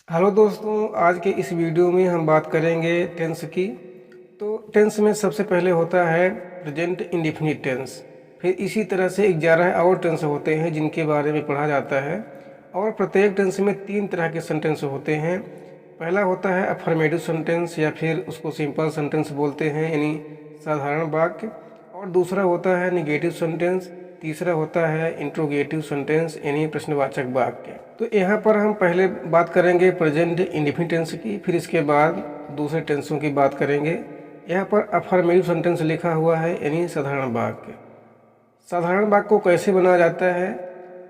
Hello दोस्तों, आज के इस वीडियो में हम बात करेंगे टेंस की। तो टेंस में सबसे पहले होता है प्रेजेंट इंडेफिनिट टेंस। फिर इसी तरह से 11 और टेंस होते हैं जिनके बारे में पढ़ा जाता है। और प्रत्येक टेंस में 3 तरह के सेंटेंस होते हैं। पहला होता है अफर्मेटिव सेंटेंस या फिर उसको सिंपल सेंटेंस बोलते हैं, यानी साधारण वाक्य। और दूसरा होता है निगेटिव सेंटेंस। तीसरा होता है इंट्रोगेटिव सेंटेंस यानी प्रश्नवाचक वाक्य। तो यहाँ पर हम पहले बात करेंगे प्रेजेंट इंडेफिनिट टेंस की, फिर इसके बाद दूसरे टेंसों की बात करेंगे। यहाँ पर अफर्मेटिव सेंटेंस लिखा हुआ है यानी साधारण वाक्य। साधारण वाक्य को कैसे बनाया जाता है,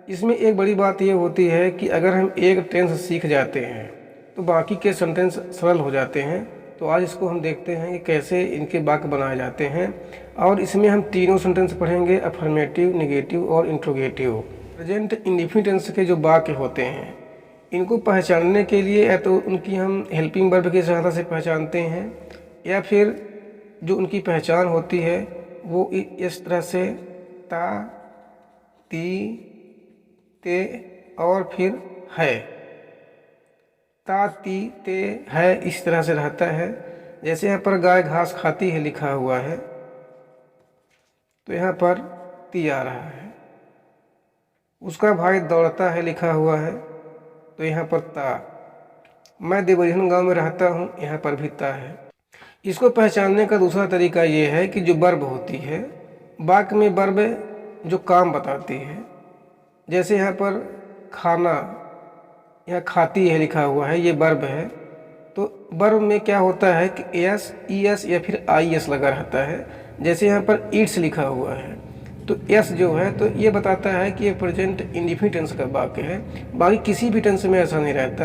इसमें एक बड़ी बात यह होती है कि अगर हम एक टेंस सीख जाते हैं तो बाकी के सेंटेंस सरल हो जाते हैं। तो आज इसको हम देखते हैं कि कैसे इनके वाक्य बनाए जाते हैं। और इसमें हम तीनों सेंटेंस पढ़ेंगे, अफर्मेटिव, निगेटिव और इंट्रोगेटिव। प्रेजेंट इंडेफिनिट टेंस के जो वाक्य होते हैं इनको पहचानने के लिए या तो उनकी हम हेल्पिंग वर्ब की सहायता से पहचानते हैं, या फिर जो उनकी पहचान होती है वो इस तरह से ता, ती, ते और फिर है। ता, ती, ते, है इस तरह से रहता है। जैसे यहाँ पर गाय घास खाती है लिखा हुआ है तो यहाँ पर ती आ रहा है। उसका भाई दौड़ता है लिखा हुआ है तो यहाँ पर ता। मैं देवरिहन गांव में रहता हूँ, यहाँ पर भी ता है। इसको पहचानने का दूसरा तरीका ये है कि जो वर्ब होती है, वाक्य में वर्ब जो काम बताती है, जैसे यहाँ पर खाना, यहाँ खाती है लिखा हुआ है, ये वर्ब है। तो वर्ब में क्या होता है कि एस, ई एस या फिर आई एस लगा रहता है। जैसे यहाँ पर ईट्स लिखा हुआ है तो एस जो है तो ये बताता है कि ये प्रेजेंट इंडेफिनिट टेंस का वाक्य है। बाकी किसी भी टेंस में ऐसा नहीं रहता,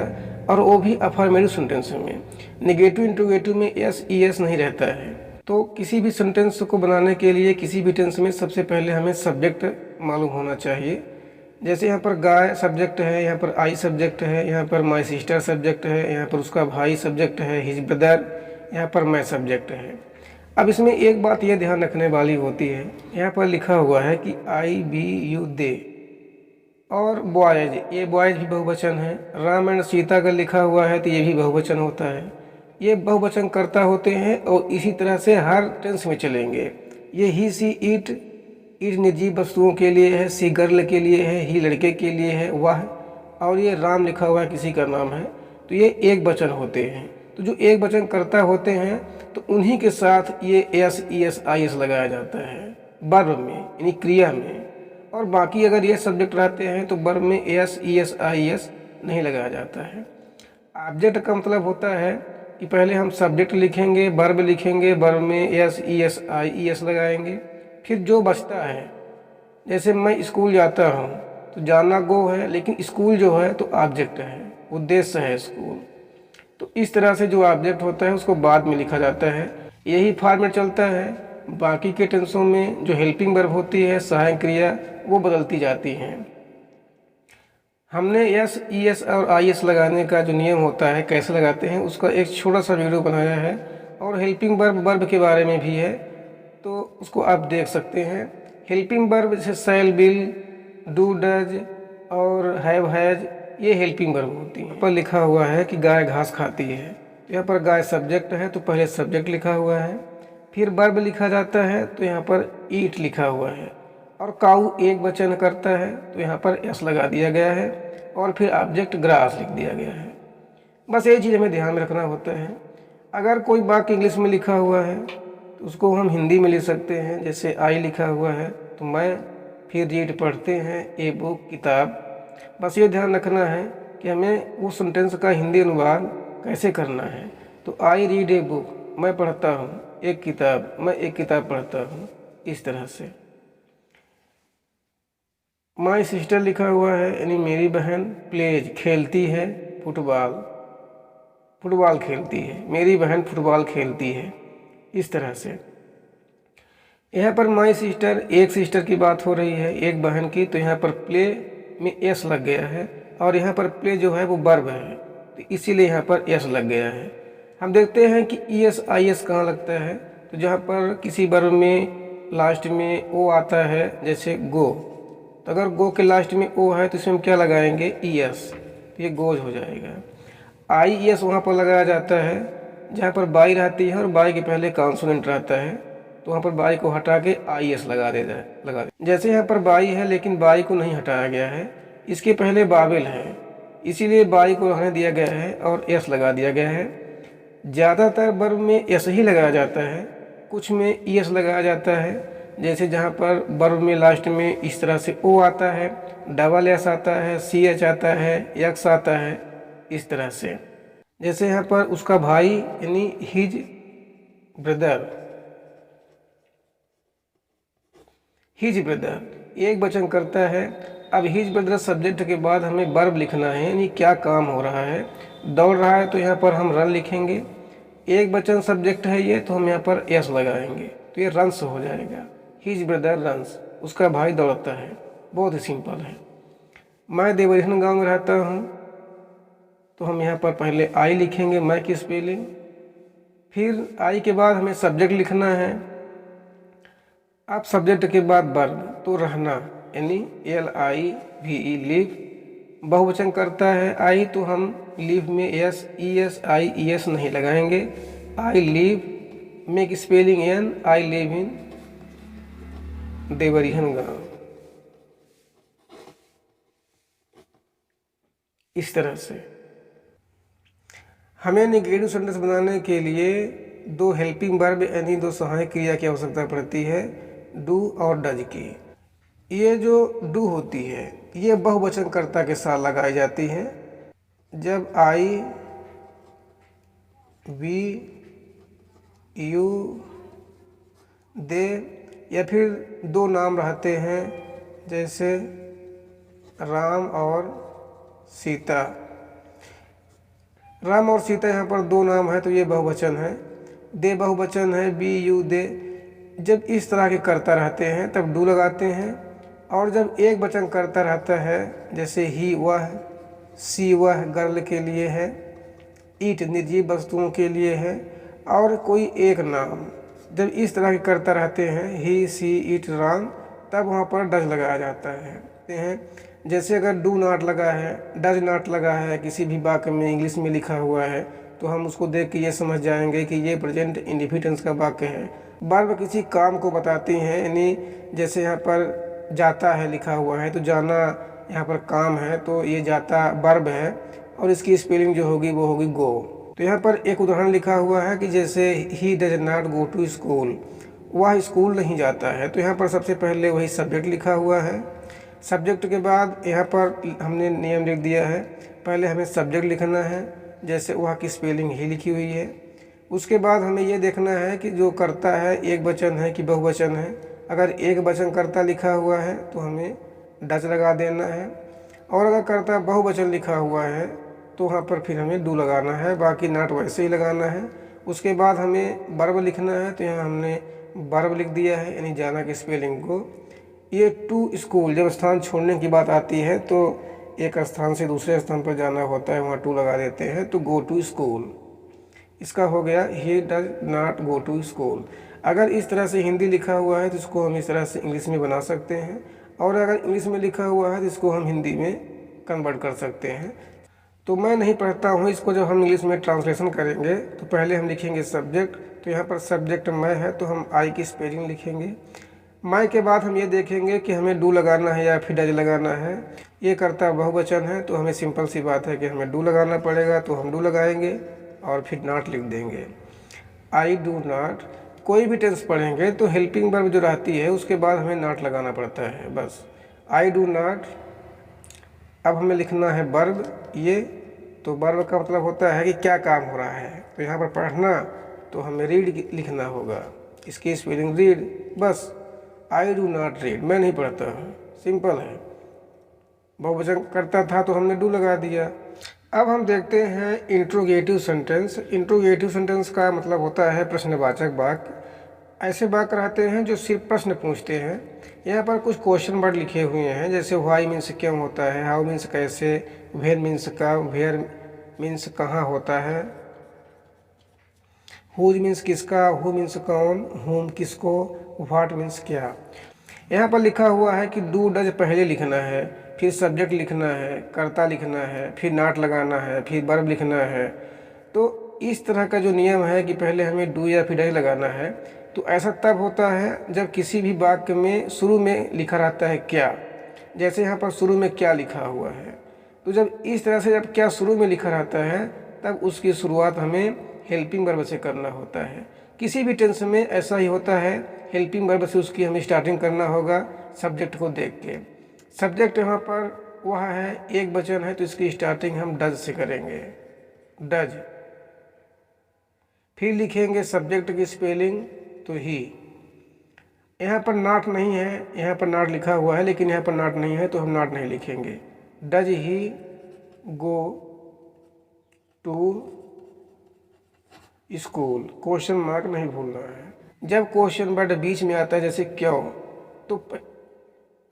और वो भी अफर्मेटिव सेंटेंस में। नेगेटिव इंट्रोगेटिव में एस, ई एस नहीं रहता है। तो किसी भी सेंटेंस को बनाने के लिए किसी भी टेंस में सबसे पहले हमें सब्जेक्ट मालूम होना चाहिए। जैसे यहाँ पर गाय सब्जेक्ट है, यहाँ पर आई सब्जेक्ट है, यहाँ पर माई सिस्टर सब्जेक्ट है, यहाँ पर उसका भाई सब्जेक्ट है, हिज ब्रदर, यहाँ पर मैं सब्जेक्ट है। अब इसमें एक बात यह ध्यान रखने वाली होती है, यहाँ पर लिखा हुआ है कि आई, बी, यू, दे और बॉयज, ये बॉयज भी बहुवचन है। राम एंड सीता अगर लिखा हुआ है तो ये भी बहुवचन होता है। ये बहुवचन कर्ता होते हैं और इसी तरह से हर टेंस में चलेंगे। ये ही, सी, इट, इट निर्जीव वस्तुओं के लिए है, सी गर्ल के लिए है, ही लड़के के लिए है, वह, और ये राम लिखा हुआ है किसी का नाम है तो ये एक वचन होते हैं। तो जो एक वचन कर्ता होते हैं तो उन्हीं के साथ ये S, E S, I S लगाया जाता है वर्ब में, यानी क्रिया में। और बाकी अगर ये सब्जेक्ट रहते हैं तो वर्ब में S, E S, I S नहीं लगाया जाता है। ऑब्जेक्ट का मतलब होता है कि पहले हम सब्जेक्ट लिखेंगे, वर्ब लिखेंगे, वर्ब में S, E S, I E S लगाएंगे। फिर जो बचता है, जैसे मैं स्कूल जाता हूँ तो जाना गो है, लेकिन स्कूल जो है तो ऑब्जेक्ट है, उद्देश्य है स्कूल। तो इस तरह से जो ऑब्जेक्ट होता है उसको बाद में लिखा जाता है। यही फॉर्मेट चलता है। बाकी के टेंसों में जो हेल्पिंग वर्ब होती है, सहायक क्रिया, वो बदलती जाती हैं। हमने एस, ई एस और आई एस लगाने का जो नियम होता है, कैसे लगाते हैं, उसका एक छोटा सा वीडियो बनाया है। और हेल्पिंग वर्ब के बारे में भी है, तो उसको आप देख सकते हैं। हेल्पिंग वर्ब जैसे शैल, विल, डू, डज और हैव, हैज, ये हेल्पिंग वर्ब होती हैं। पर लिखा हुआ है कि गाय घास खाती है, तो यहाँ पर गाय सब्जेक्ट है तो पहले सब्जेक्ट लिखा हुआ है, फिर वर्ब लिखा जाता है तो यहाँ पर ईट लिखा हुआ है। और काऊ एक वचन करता है तो यहाँ पर एस लगा दिया गया है, और फिर ऑब्जेक्ट ग्रास लिख दिया गया है। बस ये चीज़ हमें ध्यान में रखना होता है। अगर कोई वाक्य इंग्लिश में लिखा हुआ है तो उसको हम हिंदी में लिख सकते हैं। जैसे आई लिखा हुआ है तो मैं, फिर रीड पढ़ते हैं, ए बुक किताब। बस ये ध्यान रखना है कि हमें उस सेंटेंस का हिंदी अनुवाद कैसे करना है। तो आई रीड ए बुक, मैं पढ़ता हूँ एक किताब, मैं एक किताब पढ़ता हूँ, इस तरह से। माई सिस्टर लिखा हुआ है यानी मेरी बहन, प्लेज खेलती है, फुटबॉल, फुटबॉल खेलती है, मेरी बहन फुटबॉल खेलती है, इस तरह से। यहाँ पर माई सिस्टर, एक सिस्टर की बात हो रही है, एक बहन की, तो यहाँ पर प्ले में एस लग गया है, और यहाँ पर प्ले जो है वो वर्ब है तो इसीलिए यहाँ पर एस लग गया है। हम देखते हैं कि ई एस, आई एस कहाँ लगता है, तो जहाँ पर किसी वर्ब में लास्ट में ओ आता है, जैसे गो, तो अगर गो के लास्ट में ओ है तो इसमें हम क्या लगाएंगे, ई एस, तो ये गोज हो जाएगा। आई एस वहाँ पर लगाया जाता है जहाँ पर बाई रहती है और बाई के पहले कॉन्सोनेंट रहता है, तो वहाँ पर बाई को हटा के आई एस लगा दे। जैसे यहाँ पर बाई है लेकिन बाई को नहीं हटाया गया है, इसके पहले बाबेल है, इसीलिए बाई को रहने दिया गया है और एस लगा दिया गया है। ज़्यादातर वर्ब में एस ही लगाया जाता है, कुछ में ई एस लगाया जाता है। जैसे जहाँ पर वर्ब में लास्ट में इस तरह से ओ आता है, डबल एस आता है, सी एच आता है, एक्स आता है, इस तरह से। जैसे यहाँ पर उसका भाई यानी हिज ब्रदर, हिज ब्रदर एक वचन करता है। अब हिज ब्रदर सब्जेक्ट के बाद हमें वर्ब लिखना है, यानी क्या काम हो रहा है। दौड़ रहा है तो यहाँ पर हम रन लिखेंगे, एक वचन सब्जेक्ट है ये, तो हम यहाँ पर एस लगाएंगे तो ये रन्स हो जाएगा। हिज ब्रदर रन्स, उसका भाई दौड़ता है। बहुत ही सिंपल है। मैं देवरिहन गांव में रहता हूँ, तो हम यहाँ पर पहले आई लिखेंगे, मैं की स्पेलिंग, फिर आई के बाद हमें सब्जेक्ट लिखना है। अब सब्जेक्ट के बाद वर्ब, तो रहना यानी LIVE लिव, बहुवचन करता है आई, तो हम लिव में S E S I E S नहीं लगाएंगे। I live, make spelling N, I live in Devrihan गांव, इस तरह से। हमें नेगेटिव सेंटेंस बनाने के लिए दो हेल्पिंग वर्ब यानी दो सहायक क्रिया की आवश्यकता पड़ती है, डू और डज की। ये जो डू होती है ये बहुवचन कर्ता के साथ लगाई जाती है। जब आई, वी, यू, दे या फिर दो नाम रहते हैं जैसे राम और सीता। राम और सीता यहाँ पर दो नाम है तो ये बहुवचन है। दे बहुवचन है, बी यू दे। जब इस तरह के कर्ता रहते हैं तब डू लगाते हैं, और जब एक वचन कर्ता रहता है जैसे ही वह, सी वह गर्ल के लिए है, ईट निर्जीव वस्तुओं के लिए है, और कोई एक नाम, जब इस तरह के कर्ता रहते हैं ही, सी, इट, राम, तब वहाँ पर डज लगाया जाता है। जैसे अगर डू नॉट लगा है, डज नॉट लगा है किसी भी वाक्य में, इंग्लिश में लिखा हुआ है, तो हम उसको देख के ये समझ जाएंगे कि ये प्रेजेंट इंडेफिनिट टेंस का वाक्य है। वर्ब किसी काम को बताती हैं, यानी जैसे यहाँ पर जाता है लिखा हुआ है तो जाना यहाँ पर काम है, तो ये जाता वर्ब है और इसकी स्पेलिंग जो होगी वो होगी गो। तो यहाँ पर एक उदाहरण लिखा हुआ है कि जैसे ही does not go to school, वह स्कूल नहीं जाता है, तो यहाँ पर सबसे पहले वही सब्जेक्ट लिखा हुआ है। सब्जेक्ट के बाद यहाँ पर हमने नियम लिख दिया है, पहले हमें सब्जेक्ट लिखना है, जैसे वह की स्पेलिंग ही लिखी हुई है। उसके बाद हमें ये देखना है कि जो कर्ता है एक वचन है कि बहुवचन है। अगर एक वचन कर्ता लिखा हुआ है तो हमें डज लगा देना है, और अगर कर्ता बहुवचन लिखा हुआ है तो वहाँ पर फिर हमें डू लगाना है, बाकी नॉट वैसे ही लगाना है। उसके बाद हमें वर्ब लिखना है, तो यहाँ हमने वर्ब लिख दिया है, यानी जाना की स्पेलिंग को। ये टू स्कूल, जब स्थान छोड़ने की बात आती है तो एक स्थान से दूसरे स्थान पर जाना होता है, वहाँ टू लगा देते हैं, तो गो टू स्कूल, इसका हो गया he does not go to school. अगर इस तरह से हिंदी लिखा हुआ है तो इसको हम इस तरह से इंग्लिश में बना सकते हैं, और अगर इंग्लिश में लिखा हुआ है तो इसको हम हिंदी में कन्वर्ट कर सकते हैं। तो मैं नहीं पढ़ता हूँ इसको, जब हम इंग्लिश में ट्रांसलेशन करेंगे तो पहले हम लिखेंगे सब्जेक्ट, तो यहाँ पर सब्जेक्ट मैं है तो हम आई की स्पेलिंग लिखेंगे। मैं के बाद हम ये देखेंगे कि हमें डू लगाना है या फिर डज लगाना है। ये कर्ता बहुवचन है तो हमें सिंपल सी बात है कि हमें डू लगाना पड़ेगा, तो हम डू लगाएंगे और फिर नॉट लिख देंगे। आई डू नॉट, कोई भी टेंस पढ़ेंगे तो हेल्पिंग वर्ब जो रहती है उसके बाद हमें नॉट लगाना पड़ता है, बस। I do not. अब हमें लिखना है वर्ब, ये तो वर्ब का मतलब होता है कि क्या काम हो रहा है। तो यहाँ पर पढ़ना तो हमें रीड लिखना होगा, इसकी स्पेलिंग रीड, बस। आई डू नॉट रीड, मैं नहीं पढ़ता हूँ, सिंपल है। बहुवचन करता था तो हमने डू लगा दिया। अब हम देखते हैं इंट्रोगेटिव सेंटेंस। इंट्रोगेटिव सेंटेंस का मतलब होता है प्रश्नवाचक वाक्य। ऐसे वाक्य रहते हैं जो सिर्फ प्रश्न पूछते हैं। यहाँ पर कुछ क्वेश्चन वर्ड लिखे हुए हैं, जैसे व्हाई मीन्स क्यों होता है, हाउ मीन्स कैसे, वेयर मीन्स कब, वेयर मीन्स कहाँ होता है, हुज मीन्स किसका, हु मीन्स कौन, हुम किसको, व्हाट मीन्स क्या। यहाँ पर लिखा हुआ है कि डू डज पहले लिखना है, फिर सब्जेक्ट लिखना है, कर्ता लिखना है, फिर नॉट लगाना है, फिर वर्ब लिखना है। तो इस तरह का जो नियम है कि पहले हमें डू या फिर डज लगाना है, तो ऐसा तब होता है जब किसी भी वाक्य में शुरू में लिखा रहता है क्या। जैसे यहाँ पर शुरू में क्या लिखा हुआ है, तो जब इस तरह से जब क्या शुरू में लिखा रहता है तब उसकी शुरुआत हमें हेल्पिंग वर्ब से करना होता है। किसी भी टेंस में ऐसा ही होता है, हेल्पिंग वर्ब से उसकी हमें स्टार्टिंग करना होगा सब्जेक्ट को देख के। सब्जेक्ट यहाँ पर वह है, एक वचन है, तो इसकी स्टार्टिंग हम डज से करेंगे, डज। फिर लिखेंगे सब्जेक्ट की स्पेलिंग, तो ही। यहाँ पर नॉट नहीं है, यहाँ पर नॉट लिखा हुआ है लेकिन यहाँ पर नॉट नहीं है तो हम नॉट नहीं लिखेंगे। Does he go to school, question mark नहीं भूलना है। जब क्वेश्चन वर्ड बीच में आता है जैसे क्यों, तो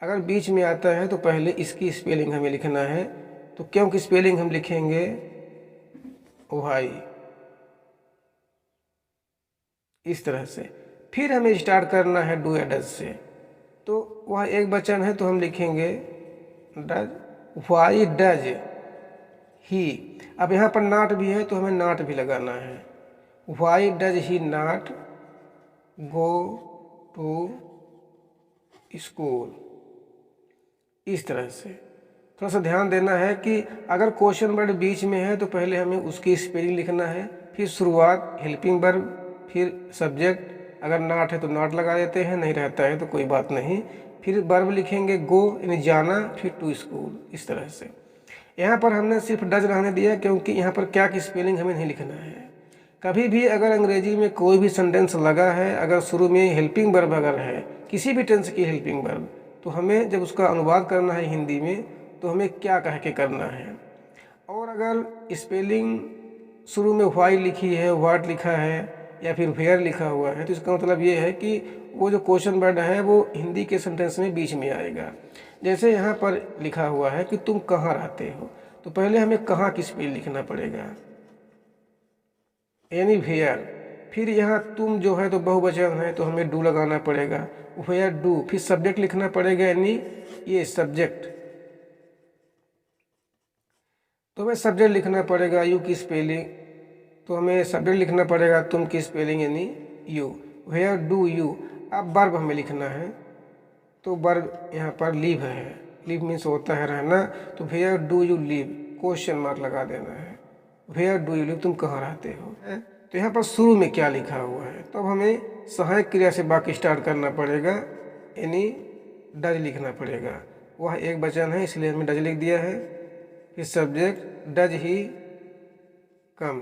अगर बीच में आता है तो पहले इसकी स्पेलिंग हमें लिखना है। तो क्यों की स्पेलिंग हम लिखेंगे वाई, इस तरह से। फिर हमें स्टार्ट करना है डू या डज से, तो वह एक वचन है तो हम लिखेंगे डज, वाई डज ही। अब यहाँ पर नॉट भी है तो हमें नॉट भी लगाना है। Why does he not go to school, इस तरह से। थोड़ा सा ध्यान देना है कि अगर क्वेश्चन वर्ड बीच में है तो पहले हमें उसकी स्पेलिंग लिखना है, फिर शुरुआत हेल्पिंग वर्ब, फिर सब्जेक्ट। अगर नॉट है तो नॉट लगा देते हैं, नहीं रहता है तो कोई बात नहीं। फिर वर्ब लिखेंगे गो यानी जाना, फिर टू स्कूल, इस तरह से। यहाँ पर हमने सिर्फ डज रहने दिया क्योंकि यहाँ पर क्या की स्पेलिंग हमें नहीं लिखना है। कभी भी अगर अंग्रेजी में कोई भी सेंटेंस लगा है, अगर शुरू में हेल्पिंग वर्ब अगर है, किसी भी टेंस की हेल्पिंग वर्ब, तो हमें जब उसका अनुवाद करना है हिंदी में तो हमें क्या कह के करना है। और अगर स्पेलिंग शुरू में वाई लिखी है, वाट लिखा है या फिर वेयर लिखा हुआ है, तो इसका मतलब ये है कि वो जो क्वेश्चन वर्ड है वो हिंदी के सेंटेंस में बीच में आएगा। जैसे यहाँ पर लिखा हुआ है कि तुम कहाँ रहते हो, तो पहले हमें कहाँ की स्पेलिंग लिखना पड़ेगा, यानी वेयर। फिर यहाँ तुम जो है तो बहुवचन है तो हमें डू लगाना पड़ेगा, वेयर डू। फिर सब्जेक्ट लिखना पड़ेगा यानी ये सब्जेक्ट, तो हमें सब्जेक्ट लिखना पड़ेगा यू की स्पेलिंग, तो हमें सब्जेक्ट लिखना पड़ेगा तुम की स्पेलिंग यानी यू, वेयर डू यू। अब वर्ब हमें लिखना है, तो वर्ब यहाँ पर लीव है, लीव मीन्स होता है रहना, तो where do you live, question mark लगा देना है, वेयर डू यू लिव, तुम कहाँ रहते हो। तो यहाँ पर शुरू में क्या लिखा हुआ है, तो अब हमें सहायक क्रिया से वाक्य स्टार्ट करना पड़ेगा, यानी डज लिखना पड़ेगा। वह एक वचन है इसलिए हमने डज लिख दिया है। फिर सब्जेक्ट डज ही कम,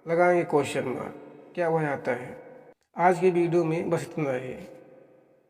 लगाएंगे क्वेश्चन मार्क, क्या वह आता है। आज की वीडियो में बस इतना ही।